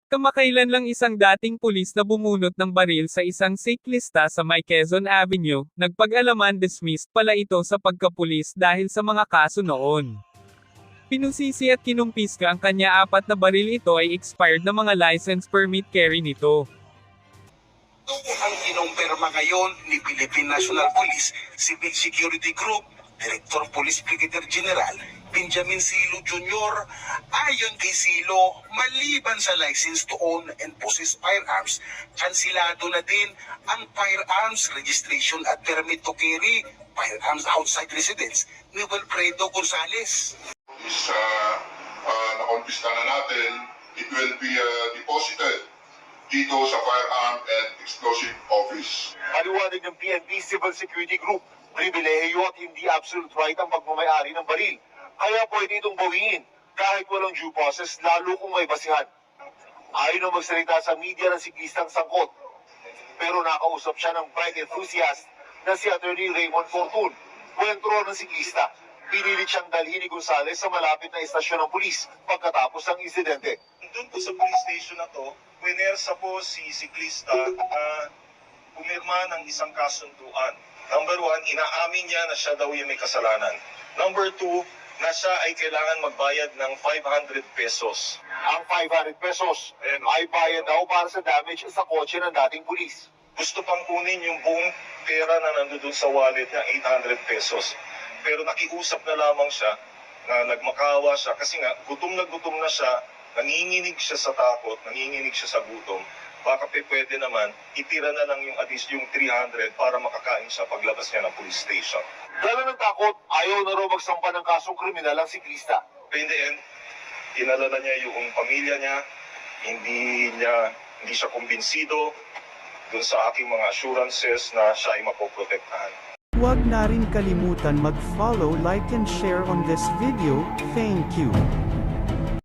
Kamakailan lang isang dating pulis na bumunot ng baril sa isang siklista sa may Quezon Avenue, nagpag-alaman dismissed pala ito sa pagkapulis dahil sa mga kaso noon. Pinusisi at kinumpiska ang kanya 4 na baril, ito ay expired na mga license permit carry nito. Ito ang kinumpirma ngayon ni Philippine National Police Civil Security Group Director Police Brigadier General Benjamin Silo Jr. Ayon kay Silo, maliban sa license to own and possess firearms, kansilado na din ang firearms registration at permit to carry firearms outside residence ni Wilfredo Gonzales. Na-confisca na natin, it will be deposited dito sa Firearm and Explosive Office. Paliwanag ng PNP Civil Security Group, pribilehiyo at hindi absolute right ang pagmamayari ng baril. Kaya pwede itong bawiin kahit walang due process, lalo kung may basihan. Ayaw na magsalita sa media ng siklistang sangkot. Pero nakausap siya ng bike enthusiast na si Attorney Raymond Fortun, kwentro ng siklista. Pinilit siyang dalhin ni Gonzales sa malapit na istasyon ng pulis pagkatapos ng insidente. Doon po sa police station na to, winersa po si siklista na pumirma ng isang kasunduan. Number 1, inaamin niya na siya daw yung may kasalanan. Number 2, na siya ay kailangan magbayad ng 500 pesos. Ang 500 pesos ay bayad daw para sa damage sa kotse ng dating pulis. Gusto pang kunin yung buong pera na nandoon sa wallet niya, 800 pesos. Pero nakiusap na lamang siya na nagmakawa siya kasi nga gutom na siya, nanginginig siya sa takot, nanginginig siya sa gutom. Baka pwede naman, itira na lang yung at least yung 300 para makakain siya paglabas niya ng police station. Dala ng takot, ayaw na raw magsampa ng kasong kriminal ang siklista. In the end, inalala niya yung pamilya niya, hindi siya kumbinsido dun sa aking mga assurances na siya ay mapoprotektahan. Huwag na rin kalimutan mag-follow, like and share on this video. Thank you.